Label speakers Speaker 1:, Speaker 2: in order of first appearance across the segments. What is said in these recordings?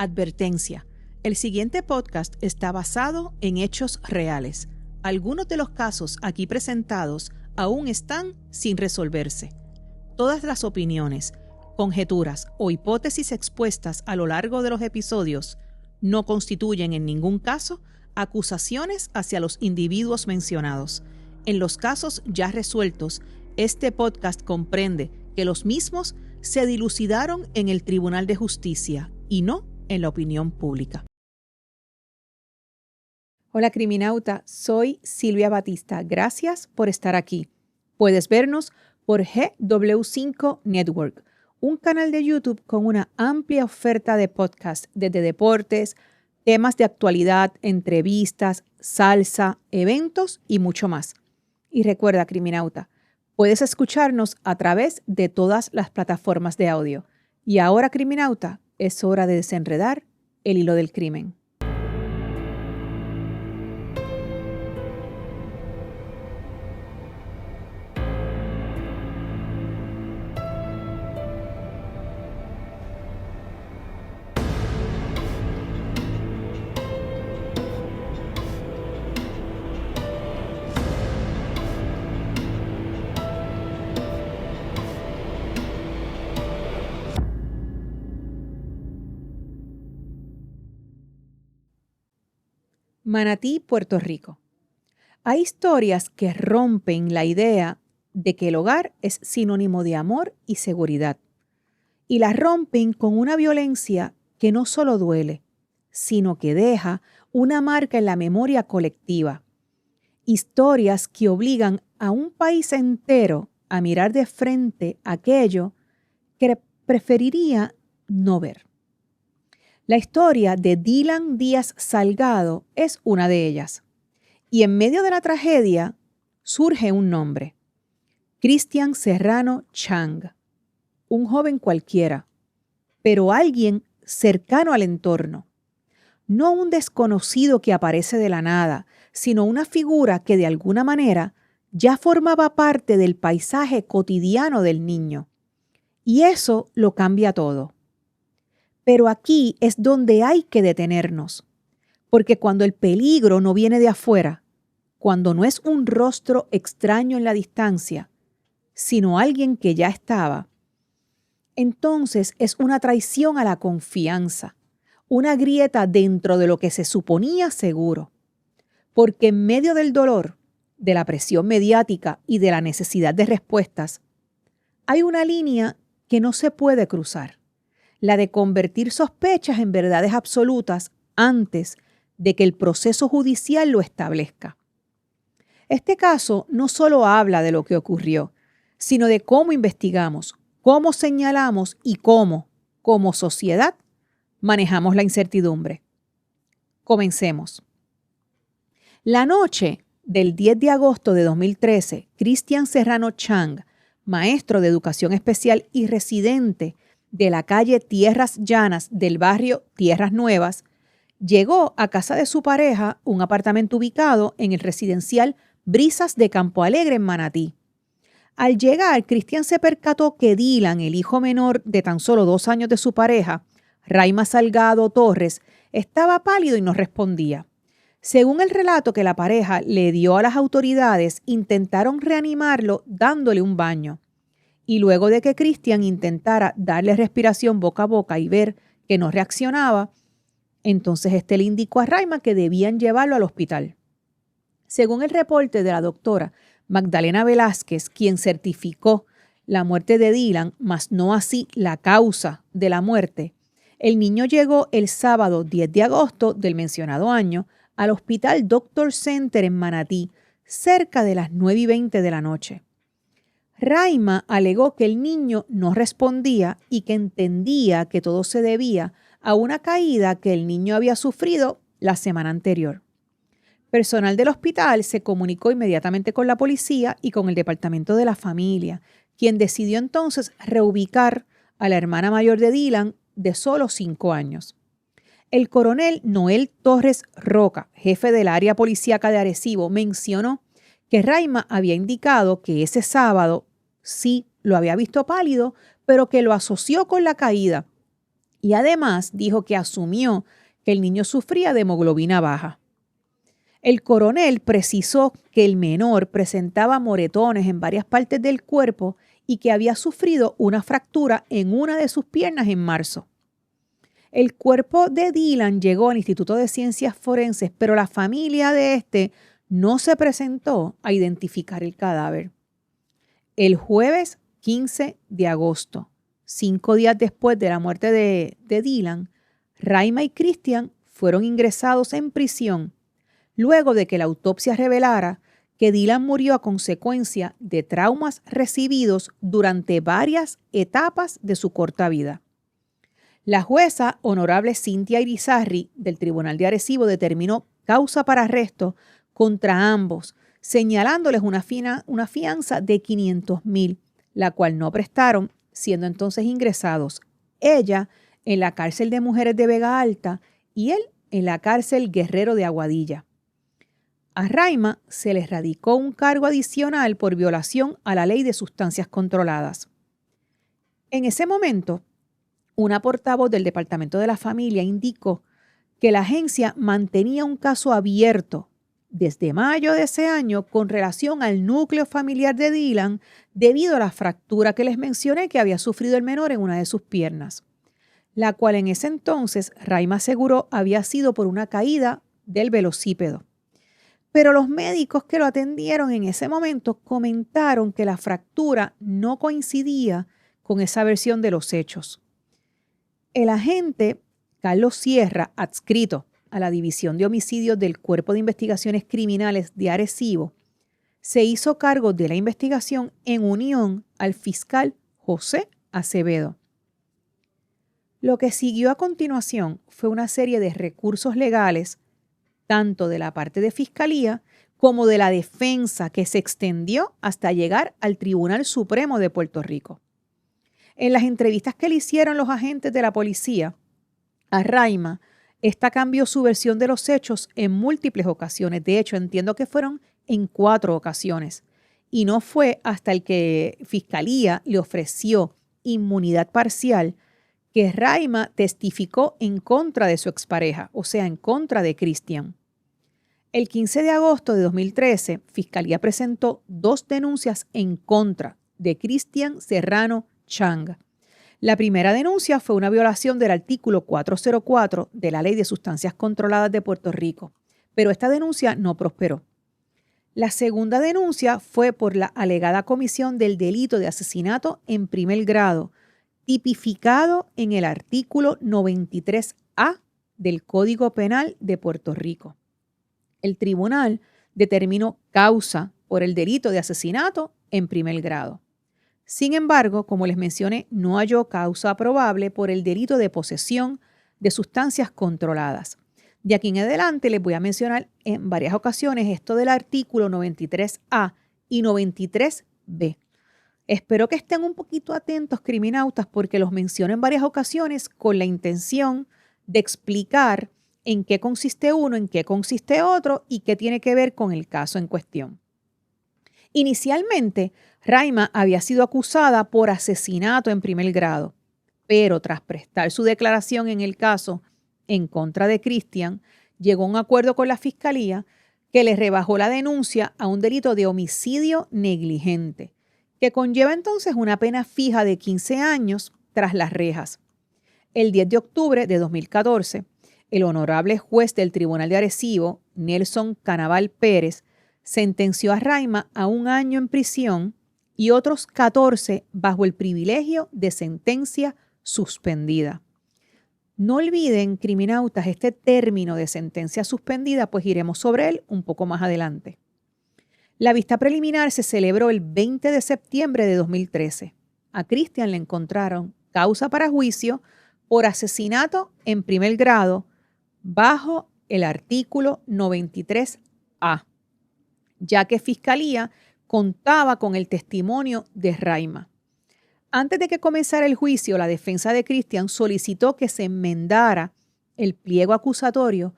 Speaker 1: Advertencia. El siguiente podcast está basado en hechos reales. Algunos de los casos aquí presentados aún están sin resolverse. Todas las opiniones, conjeturas o hipótesis expuestas a lo largo de los episodios no constituyen en ningún caso acusaciones hacia los individuos mencionados. En los casos ya resueltos, este podcast comprende que los mismos se dilucidaron en el Tribunal de Justicia y no en la opinión pública. Hola criminauta, soy Silvia Batista. Gracias por estar aquí. Puedes vernos por GW5 Network, un canal de YouTube con una amplia oferta de podcasts desde deportes, temas de actualidad, entrevistas, salsa, eventos y mucho más. Y recuerda, criminauta, puedes escucharnos a través de todas las plataformas de audio. Y ahora, criminauta, es hora de desenredar el hilo del crimen. Manatí, Puerto Rico. Hay historias que rompen la idea de que el hogar es sinónimo de amor y seguridad. Y las rompen con una violencia que no solo duele, sino que deja una marca en la memoria colectiva. Historias que obligan a un país entero a mirar de frente aquello que preferiría no ver. La historia de Dylan Díaz Salgado es una de ellas. Y en medio de la tragedia surge un nombre: Cristian Serrano Chang. Un joven cualquiera, pero alguien cercano al entorno. No un desconocido que aparece de la nada, sino una figura que de alguna manera ya formaba parte del paisaje cotidiano del niño. Y eso lo cambia todo. Pero aquí es donde hay que detenernos, porque cuando el peligro no viene de afuera, cuando no es un rostro extraño en la distancia, sino alguien que ya estaba, entonces es una traición a la confianza, una grieta dentro de lo que se suponía seguro, porque en medio del dolor, de la presión mediática y de la necesidad de respuestas, hay una línea que no se puede cruzar. La de convertir sospechas en verdades absolutas antes de que el proceso judicial lo establezca. Este caso no solo habla de lo que ocurrió, sino de cómo investigamos, cómo señalamos y cómo, como sociedad, manejamos la incertidumbre. Comencemos. La noche del 10 de agosto de 2013, Cristian Serrano Chang, maestro de educación especial y residente de la calle Tierras Llanas del barrio Tierras Nuevas, llegó a casa de su pareja, un apartamento ubicado en el residencial Brisas de Campo Alegre en Manatí. Al llegar, Cristian se percató que Dylan, el hijo menor de tan solo 2 años de su pareja, Raima Salgado Torres, estaba pálido y no respondía. Según el relato que la pareja le dio a las autoridades, intentaron reanimarlo dándole un baño. Y luego de que Cristian intentara darle respiración boca a boca y ver que no reaccionaba, entonces le indicó a Raima que debían llevarlo al hospital. Según el reporte de la doctora Magdalena Velázquez, quien certificó la muerte de Dylan, mas no así la causa de la muerte, el niño llegó el sábado 10 de agosto del mencionado año al Hospital Doctor Center en Manatí, cerca de las 9:20 de la noche. Raima alegó que el niño no respondía y que entendía que todo se debía a una caída que el niño había sufrido la semana anterior. Personal del hospital se comunicó inmediatamente con la policía y con el departamento de la familia, quien decidió entonces reubicar a la hermana mayor de Dylan de solo 5 años. El coronel Noel Torres Roca, jefe del área policíaca de Arecibo, mencionó que Raima había indicado que ese sábado sí lo había visto pálido, pero que lo asoció con la caída Y además dijo que asumió que el niño sufría de hemoglobina baja. El coronel precisó que el menor presentaba moretones en varias partes del cuerpo y que había sufrido una fractura en una de sus piernas en marzo. El cuerpo de Dylan llegó al Instituto de Ciencias Forenses, pero la familia de este no se presentó a identificar el cadáver. El jueves 15 de agosto, 5 días después de la muerte de Dylan, Raima y Christian fueron ingresados en prisión luego de que la autopsia revelara que Dylan murió a consecuencia de traumas recibidos durante varias etapas de su corta vida. La jueza honorable Cynthia Irizarry del Tribunal de Arecibo determinó causa para arresto contra ambos, señalándoles una fianza de $500,000, la cual no prestaron, siendo entonces ingresados ella en la cárcel de mujeres de Vega Alta y él en la cárcel Guerrero de Aguadilla. A Raima se le radicó un cargo adicional por violación a la ley de sustancias controladas. En ese momento, una portavoz del Departamento de la Familia indicó que la agencia mantenía un caso abierto desde mayo de ese año con relación al núcleo familiar de Dylan debido a la fractura que les mencioné que había sufrido el menor en una de sus piernas, la cual en ese entonces Raima aseguró había sido por una caída del velocípedo. Pero los médicos que lo atendieron en ese momento comentaron que la fractura no coincidía con esa versión de los hechos. El agente Carlos Sierra, adscrito a la División de Homicidios del Cuerpo de Investigaciones Criminales de Arecibo, se hizo cargo de la investigación en unión al fiscal José Acevedo. Lo que siguió a continuación fue una serie de recursos legales, tanto de la parte de fiscalía como de la defensa, que se extendió hasta llegar al Tribunal Supremo de Puerto Rico. En las entrevistas que le hicieron los agentes de la policía a Raima, esta cambió su versión de los hechos en múltiples ocasiones. De hecho, entiendo que fueron en 4 ocasiones. Y no fue hasta el que Fiscalía le ofreció inmunidad parcial que Raima testificó en contra de su expareja, o sea, en contra de Christian. El 15 de agosto de 2013, Fiscalía presentó 2 denuncias en contra de Christian Serrano Chang. La primera denuncia fue una violación del artículo 404 de la Ley de Sustancias Controladas de Puerto Rico, pero esta denuncia no prosperó. La segunda denuncia fue por la alegada comisión del delito de asesinato en primer grado, tipificado en el artículo 93A del Código Penal de Puerto Rico. El tribunal determinó causa por el delito de asesinato en primer grado. Sin embargo, como les mencioné, no halló causa probable por el delito de posesión de sustancias controladas. De aquí en adelante les voy a mencionar en varias ocasiones esto del artículo 93A y 93B. Espero que estén un poquito atentos, criminautas, porque los menciono en varias ocasiones con la intención de explicar en qué consiste uno, en qué consiste otro y qué tiene que ver con el caso en cuestión. Inicialmente, Raima había sido acusada por asesinato en primer grado, pero tras prestar su declaración en el caso en contra de Christian, llegó a un acuerdo con la fiscalía que le rebajó la denuncia a un delito de homicidio negligente, que conlleva entonces una pena fija de 15 años tras las rejas. El 10 de octubre de 2014, el honorable juez del Tribunal de Arecibo, Nelson Canaval Pérez, sentenció a Raima a 1 año en prisión y otros 14 bajo el privilegio de sentencia suspendida. No olviden, criminautas, este término de sentencia suspendida, pues iremos sobre él un poco más adelante. La vista preliminar se celebró el 20 de septiembre de 2013. A Christian le encontraron causa para juicio por asesinato en primer grado bajo el artículo 93A, ya que Fiscalía contaba con el testimonio de Raima. Antes de que comenzara el juicio, la defensa de Christian solicitó que se enmendara el pliego acusatorio,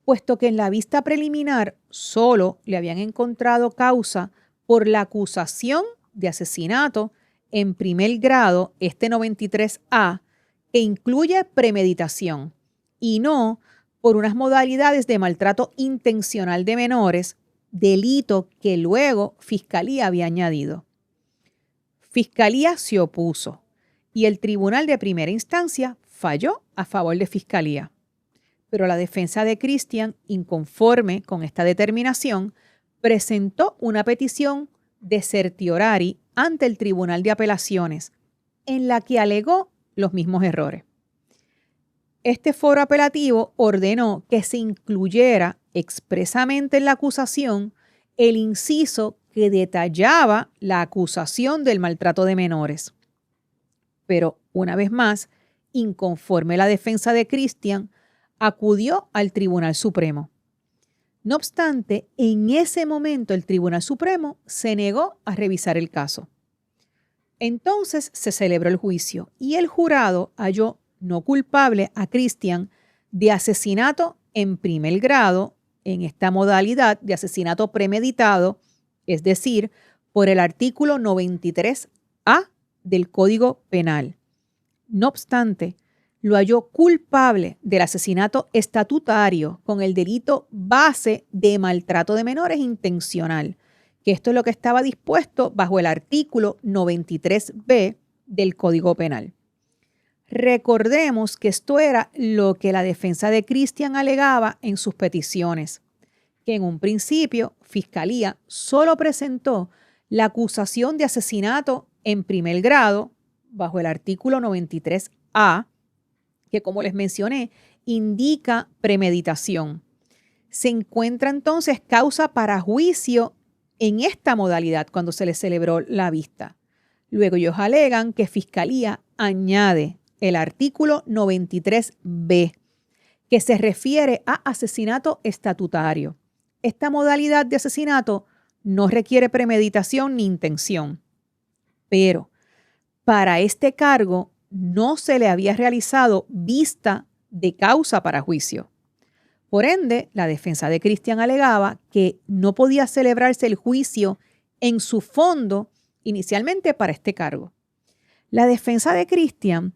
Speaker 1: puesto que en la vista preliminar solo le habían encontrado causa por la acusación de asesinato en primer grado, este 93A, que incluye premeditación y no por unas modalidades de maltrato intencional de menores, delito que luego Fiscalía había añadido. Fiscalía se opuso y el Tribunal de Primera Instancia falló a favor de Fiscalía. Pero la defensa de Christian, inconforme con esta determinación, presentó una petición de certiorari ante el Tribunal de Apelaciones, en la que alegó los mismos errores. Este foro apelativo ordenó que se incluyera expresamente en la acusación el inciso que detallaba la acusación del maltrato de menores. Pero, una vez más, inconforme la defensa de Christian, acudió al Tribunal Supremo. No obstante, en ese momento el Tribunal Supremo se negó a revisar el caso. Entonces se celebró el juicio y el jurado halló no culpable a Christian de asesinato en primer grado en esta modalidad de asesinato premeditado, es decir, por el artículo 93A del Código Penal. No obstante, lo halló culpable del asesinato estatutario con el delito base de maltrato de menores intencional, que esto es lo que estaba dispuesto bajo el artículo 93B del Código Penal. Recordemos que esto era lo que la defensa de Christian alegaba en sus peticiones, que en un principio Fiscalía solo presentó la acusación de asesinato en primer grado bajo el artículo 93A, que como les mencioné, indica premeditación. Se encuentra entonces causa para juicio en esta modalidad cuando se les celebró la vista. Luego ellos alegan que Fiscalía añade el artículo 93B, que se refiere a asesinato estatutario. Esta modalidad de asesinato no requiere premeditación ni intención, pero para este cargo no se le había realizado vista de causa para juicio. Por ende, la defensa de Christian alegaba que no podía celebrarse el juicio en su fondo inicialmente para este cargo. La defensa de Christian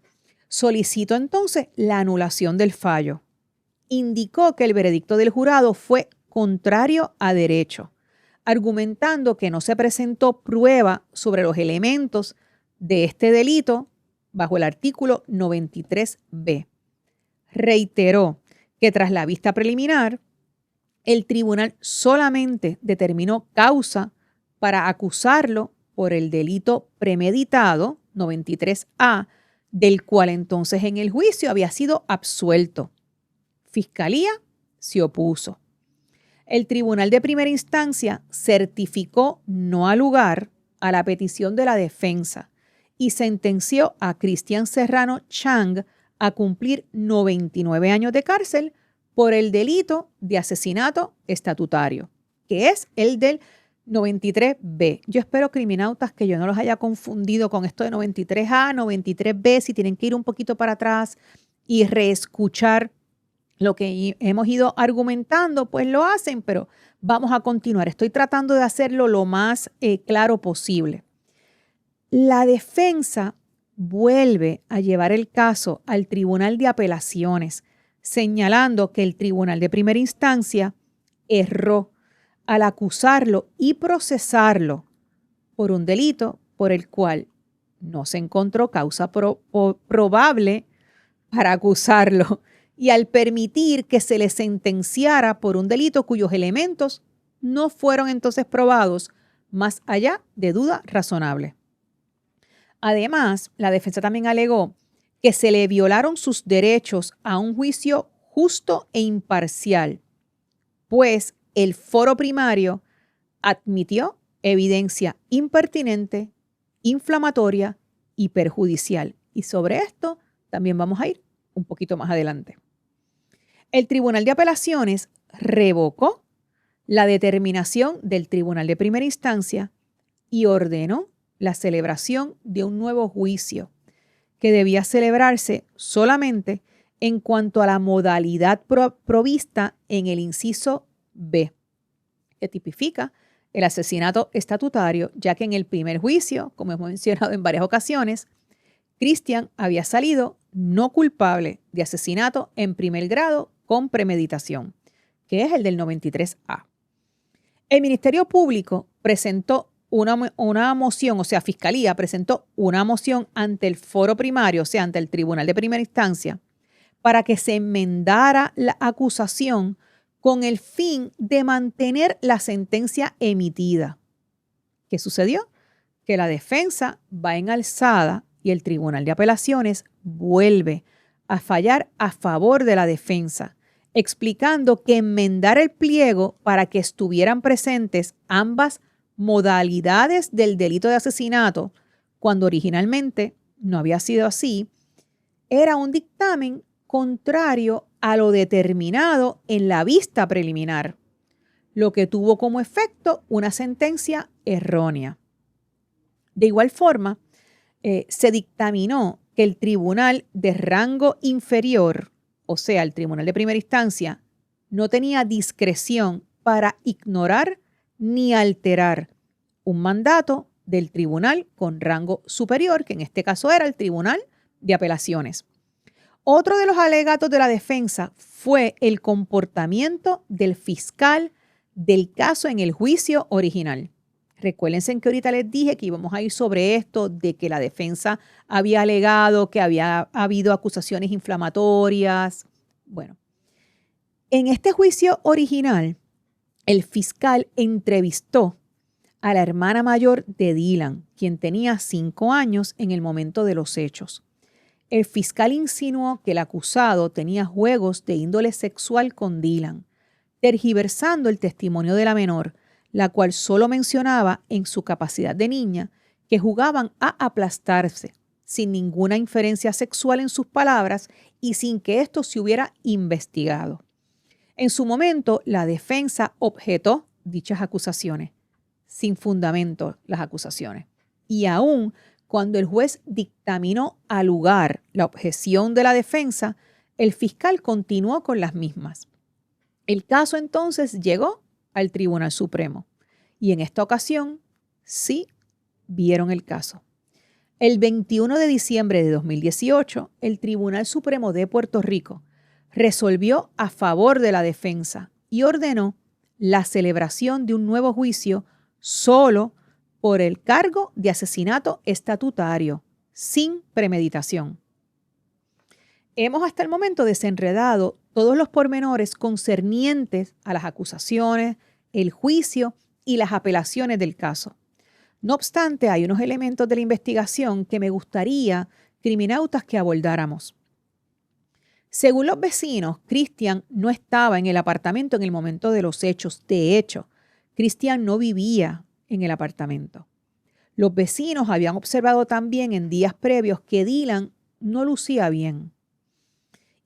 Speaker 1: solicitó entonces la anulación del fallo. Indicó que el veredicto del jurado fue contrario a derecho, argumentando que no se presentó prueba sobre los elementos de este delito bajo el artículo 93B. Reiteró que tras la vista preliminar, el tribunal solamente determinó causa para acusarlo por el delito premeditado 93A, del cual entonces en el juicio había sido absuelto. Fiscalía se opuso. El Tribunal de Primera Instancia certificó no al lugar a la petición de la defensa y sentenció a Christian Serrano Chang a cumplir 99 años de cárcel por el delito de asesinato estatutario, que es el del 93B. Yo espero, criminautas, que yo no los haya confundido con esto de 93A, 93B. Si tienen que ir un poquito para atrás y reescuchar lo que hemos ido argumentando, pues lo hacen, pero vamos a continuar. Estoy tratando de hacerlo lo más claro posible. La defensa vuelve a llevar el caso al Tribunal de Apelaciones, señalando que el Tribunal de Primera Instancia erró al acusarlo y procesarlo por un delito por el cual no se encontró causa probable para acusarlo y al permitir que se le sentenciara por un delito cuyos elementos no fueron entonces probados más allá de duda razonable. Además, la defensa también alegó que se le violaron sus derechos a un juicio justo e imparcial, pues el foro primario admitió evidencia impertinente, inflamatoria y perjudicial. Y sobre esto también vamos a ir un poquito más adelante. El Tribunal de Apelaciones revocó la determinación del Tribunal de Primera Instancia y ordenó la celebración de un nuevo juicio que debía celebrarse solamente en cuanto a la modalidad provista en el inciso B, que tipifica el asesinato estatutario, ya que en el primer juicio, como hemos mencionado en varias ocasiones, Christian había salido no culpable de asesinato en primer grado con premeditación, que es el del 93A. El Ministerio Público presentó una moción, o sea, Fiscalía presentó una moción ante el foro primario, o sea, ante el Tribunal de Primera Instancia, para que se enmendara la acusación con el fin de mantener la sentencia emitida. ¿Qué sucedió? Que la defensa va en alzada y el Tribunal de Apelaciones vuelve a fallar a favor de la defensa, explicando que enmendar el pliego para que estuvieran presentes ambas modalidades del delito de asesinato, cuando originalmente no había sido así, era un dictamen contrario a lo determinado en la vista preliminar, lo que tuvo como efecto una sentencia errónea. De igual forma, se dictaminó que el tribunal de rango inferior, o sea, el tribunal de primera instancia, no tenía discreción para ignorar ni alterar un mandato del tribunal con rango superior, que en este caso era el Tribunal de Apelaciones. Otro de los alegatos de la defensa fue el comportamiento del fiscal del caso en el juicio original. Recuérdense que ahorita les dije que íbamos a ir sobre esto, de que la defensa había alegado que había habido acusaciones inflamatorias. Bueno, en este juicio original, el fiscal entrevistó a la hermana mayor de Dylan, quien tenía 5 años en el momento de los hechos. El fiscal insinuó que el acusado tenía juegos de índole sexual con Dylan, tergiversando el testimonio de la menor, la cual solo mencionaba en su capacidad de niña que jugaban a aplastarse, sin ninguna inferencia sexual en sus palabras y sin que esto se hubiera investigado. En su momento, la defensa objetó dichas acusaciones, sin fundamento las acusaciones. Y aún cuando el juez dictaminó al lugar la objeción de la defensa, el fiscal continuó con las mismas. El caso entonces llegó al Tribunal Supremo y en esta ocasión sí vieron el caso. El 21 de diciembre de 2018, el Tribunal Supremo de Puerto Rico resolvió a favor de la defensa y ordenó la celebración de un nuevo juicio solo por el cargo de asesinato estatutario, sin premeditación. Hemos hasta el momento desenredado todos los pormenores concernientes a las acusaciones, el juicio y las apelaciones del caso. No obstante, hay unos elementos de la investigación que me gustaría, criminautas, que abordáramos. Según los vecinos, Cristian no estaba en el apartamento en el momento de los hechos. De hecho, Cristian no vivía en el apartamento. Los vecinos habían observado también en días previos que Dylan no lucía bien.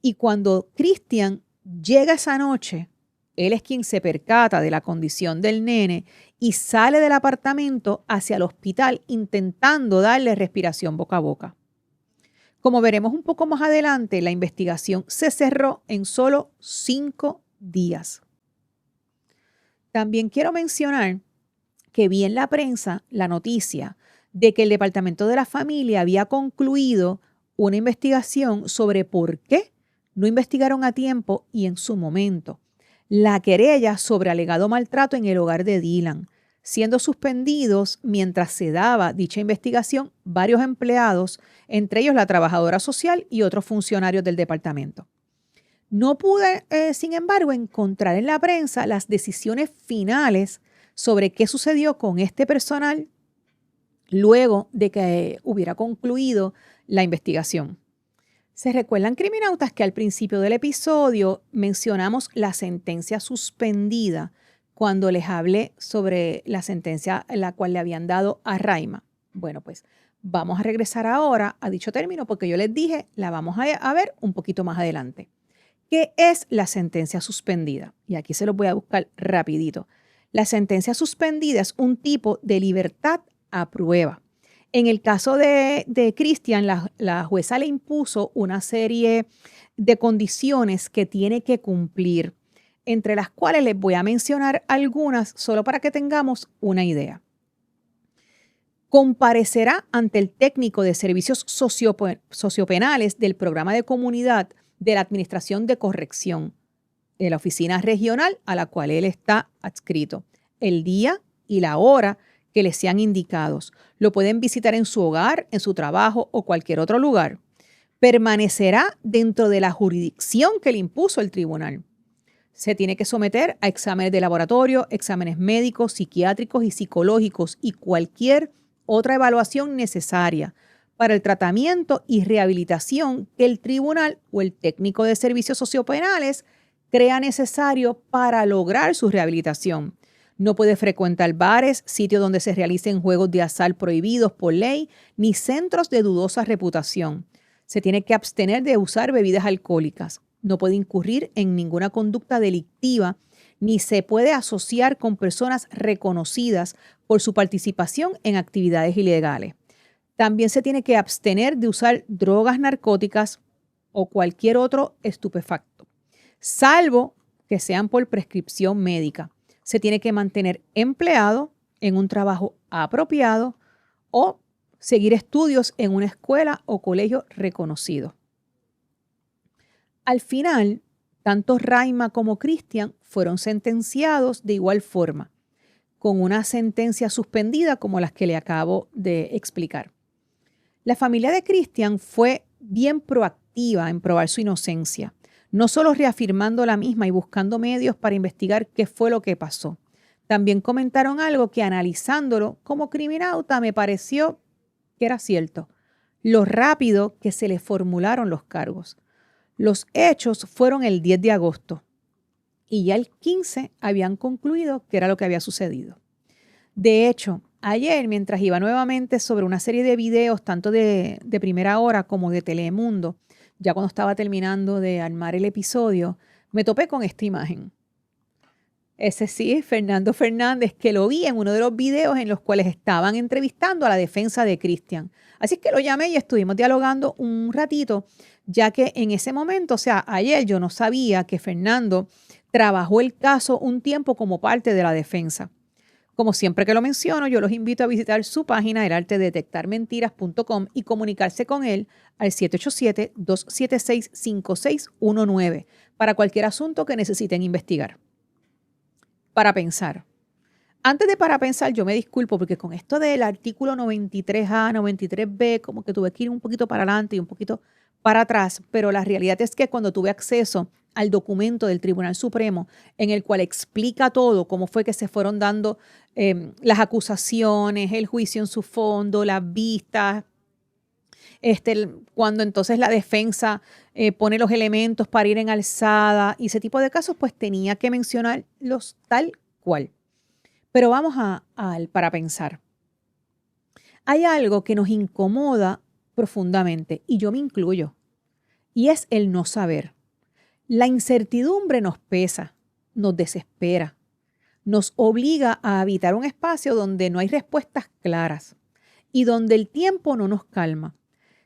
Speaker 1: Y cuando Cristian llega esa noche, él es quien se percata de la condición del nene y sale del apartamento hacia el hospital intentando darle respiración boca a boca. Como veremos un poco más adelante, la investigación se cerró en solo 5 días. También quiero mencionar que vi en la prensa la noticia de que el Departamento de la Familia había concluido una investigación sobre por qué no investigaron a tiempo y en su momento la querella sobre alegado maltrato en el hogar de Dylan, siendo suspendidos mientras se daba dicha investigación varios empleados, entre ellos la trabajadora social y otros funcionarios del departamento. No pude, sin embargo, encontrar en la prensa las decisiones finales sobre qué sucedió con este personal luego de que hubiera concluido la investigación. ¿Se recuerdan, criminautas, que al principio del episodio mencionamos la sentencia suspendida cuando les hablé sobre la sentencia en la cual le habían dado a Raima? Bueno, pues vamos a regresar ahora a dicho término porque yo les dije, la vamos a ver un poquito más adelante. ¿Qué es la sentencia suspendida? Y aquí se los voy a buscar rapidito. La sentencia suspendida es un tipo de libertad a prueba. En el caso de Cristian, la jueza le impuso una serie de condiciones que tiene que cumplir, entre las cuales les voy a mencionar algunas solo para que tengamos una idea. comparecerá ante el técnico de servicios sociopenales del programa de comunidad de la Administración de Corrección de la oficina regional a la cual él está adscrito, el día y la hora que les sean indicados. Lo pueden visitar en su hogar, en su trabajo o cualquier otro lugar. Permanecerá dentro de la jurisdicción que le impuso el tribunal. Se tiene que someter a exámenes de laboratorio, exámenes médicos, psiquiátricos y psicológicos y cualquier otra evaluación necesaria para el tratamiento y rehabilitación que el tribunal o el técnico de servicios sociopenales crea necesario para lograr su rehabilitación. No puede frecuentar bares, sitios donde se realicen juegos de azar prohibidos por ley, ni centros de dudosa reputación. Se tiene que abstener de usar bebidas alcohólicas. No puede incurrir en ninguna conducta delictiva, ni se puede asociar con personas reconocidas por su participación en actividades ilegales. También se tiene que abstener de usar drogas narcóticas o cualquier otro estupefacto, salvo que sean por prescripción médica. Se tiene que mantener empleado en un trabajo apropiado o seguir estudios en una escuela o colegio reconocido. Al final, tanto Raima como Cristian fueron sentenciados de igual forma, con una sentencia suspendida como las que le acabo de explicar. La familia de Cristian fue bien proactiva en probar su inocencia, no solo reafirmando la misma y buscando medios para investigar qué fue lo que pasó. También comentaron algo que, analizándolo como criminauta, me pareció que era cierto: lo rápido que se le formularon los cargos. Los hechos fueron el 10 de agosto y ya el 15 habían concluido qué era lo que había sucedido. De hecho, ayer, mientras iba nuevamente sobre una serie de videos, tanto de Primera Hora como de Telemundo, ya cuando estaba terminando de armar el episodio, me topé con esta imagen. Ese sí, Fernando Fernández, que lo vi en uno de los videos en los cuales estaban entrevistando a la defensa de Cristian. Así que lo llamé y estuvimos dialogando un ratito, ya que en ese momento, o sea, ayer yo no sabía que Fernando trabajó el caso un tiempo como parte de la defensa. Como siempre que lo menciono, yo los invito a visitar su página, elartedetectarmentiras.com, y comunicarse con él al 787-276-5619 para cualquier asunto que necesiten investigar. Para pensar. Antes de para pensar, yo me disculpo porque con esto del artículo 93A, 93B, como que tuve que ir un poquito para adelante y un poquito para atrás, pero la realidad es que cuando tuve acceso al documento del Tribunal Supremo, en el cual explica todo, cómo fue que se fueron dando las acusaciones, el juicio en su fondo, las vistas, cuando entonces la defensa pone los elementos para ir en alzada y ese tipo de casos, pues tenía que mencionarlos tal cual. Pero vamos al para pensar. Hay algo que nos incomoda profundamente, y yo me incluyo, y es el no saber. La incertidumbre nos pesa, nos desespera, nos obliga a habitar un espacio donde no hay respuestas claras y donde el tiempo no nos calma,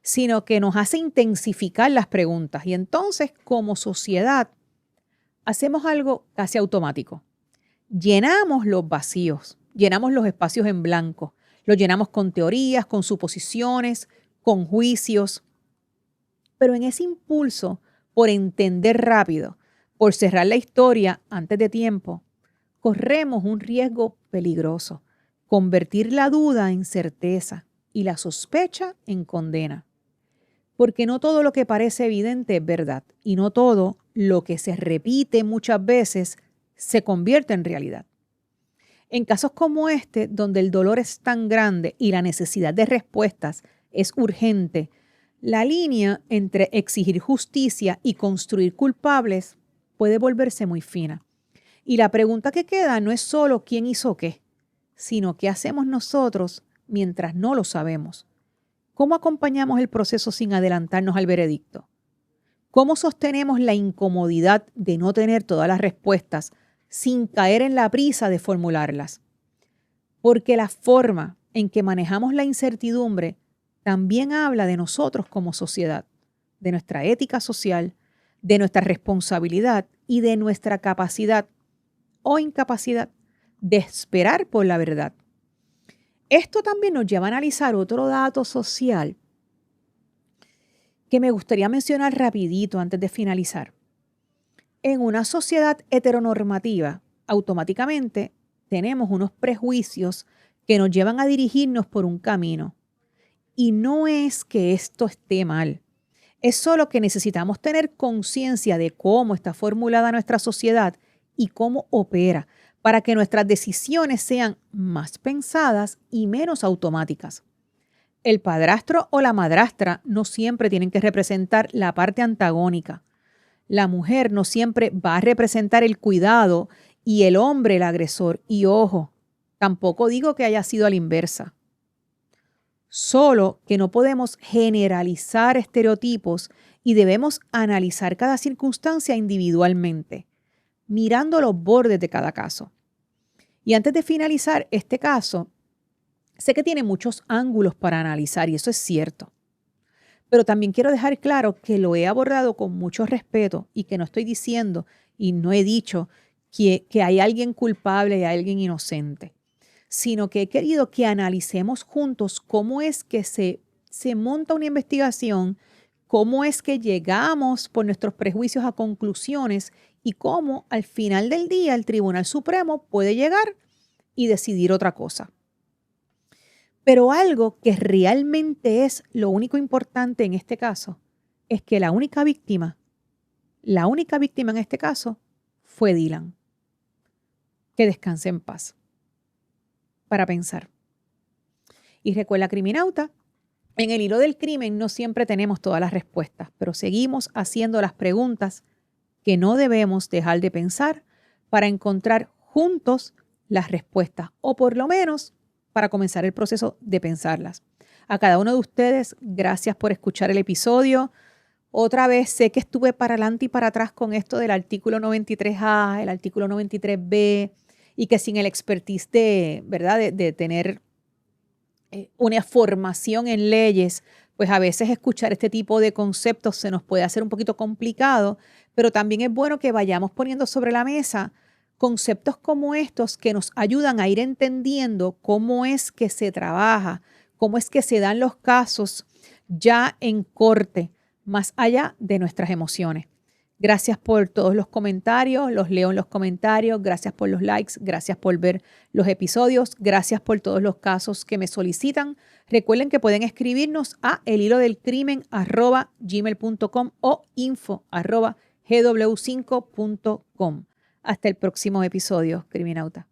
Speaker 1: sino que nos hace intensificar las preguntas. Y entonces, como sociedad, hacemos algo casi automático. Llenamos los vacíos, llenamos los espacios en blanco, los llenamos con teorías, con suposiciones, con juicios. Pero en ese impulso por entender rápido, por cerrar la historia antes de tiempo, corremos un riesgo peligroso: convertir la duda en certeza y la sospecha en condena. Porque no todo lo que parece evidente es verdad, y no todo lo que se repite muchas veces se convierte en realidad. En casos como este, donde el dolor es tan grande y la necesidad de respuestas es urgente, la línea entre exigir justicia y construir culpables puede volverse muy fina. Y la pregunta que queda no es solo quién hizo qué, sino qué hacemos nosotros mientras no lo sabemos. ¿Cómo acompañamos el proceso sin adelantarnos al veredicto? ¿Cómo sostenemos la incomodidad de no tener todas las respuestas sin caer en la prisa de formularlas? Porque la forma en que manejamos la incertidumbre también habla de nosotros como sociedad, de nuestra ética social, de nuestra responsabilidad y de nuestra capacidad o incapacidad de esperar por la verdad. Esto también nos lleva a analizar otro dato social que me gustaría mencionar rapidito antes de finalizar. En una sociedad heteronormativa, automáticamente tenemos unos prejuicios que nos llevan a dirigirnos por un camino. Y no es que esto esté mal, es solo que necesitamos tener conciencia de cómo está formulada nuestra sociedad y cómo opera para que nuestras decisiones sean más pensadas y menos automáticas. El padrastro o la madrastra no siempre tienen que representar la parte antagónica. La mujer no siempre va a representar el cuidado y el hombre el agresor. Y ojo, tampoco digo que haya sido a la inversa. Solo que no podemos generalizar estereotipos y debemos analizar cada circunstancia individualmente, mirando los bordes de cada caso. Y antes de finalizar este caso, sé que tiene muchos ángulos para analizar y eso es cierto. Pero también quiero dejar claro que lo he abordado con mucho respeto y que no estoy diciendo y no he dicho que hay alguien culpable y hay alguien inocente, sino que he querido que analicemos juntos cómo es que se monta una investigación, cómo es que llegamos por nuestros prejuicios a conclusiones y cómo al final del día el Tribunal Supremo puede llegar y decidir otra cosa. Pero algo que realmente es lo único importante en este caso es que la única víctima en este caso fue Dylan. Que descanse en paz. Para pensar. Y recuerda, criminauta, en el hilo del crimen no siempre tenemos todas las respuestas, pero seguimos haciendo las preguntas que no debemos dejar de pensar para encontrar juntos las respuestas, o por lo menos para comenzar el proceso de pensarlas. A cada uno de ustedes, gracias por escuchar el episodio. Otra vez sé que estuve para adelante y para atrás con esto del artículo 93A, el artículo 93B, y que sin el expertise de tener una formación en leyes, pues a veces escuchar este tipo de conceptos se nos puede hacer un poquito complicado, pero también es bueno que vayamos poniendo sobre la mesa conceptos como estos que nos ayudan a ir entendiendo cómo es que se trabaja, cómo es que se dan los casos ya en corte, más allá de nuestras emociones. Gracias por todos los comentarios, los leo en los comentarios, gracias por los likes, gracias por ver los episodios, gracias por todos los casos que me solicitan. Recuerden que pueden escribirnos a elhilodelcrimen@gmail.com o info@gw5.com. Hasta el próximo episodio, criminauta.